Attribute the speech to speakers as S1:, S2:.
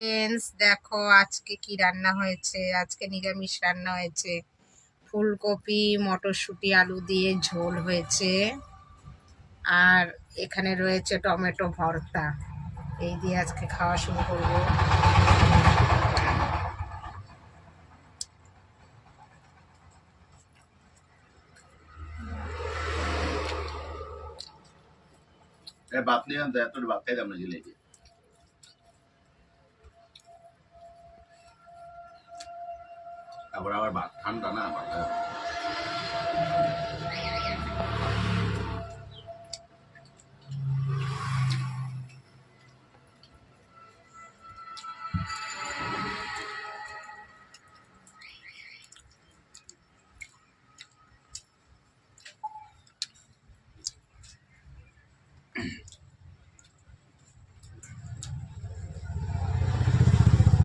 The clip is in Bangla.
S1: ফ্রেন্ডস দেখো আজকে কি রান্না হয়েছে। আজকে নিরামিষ রান্না হয়েছে। ফুলকপি মটরশুঁটি আলু দিয়ে ঝোল হয়েছে। আর এখানে রয়েছে টমেটো ভর্তা। এই দিয়ে আজকে খাওয়া শুরু করব।
S2: बाप ने हम तो बाप खाई हमने जिले के अब आবার ভাত ঠান্ডা না ভালো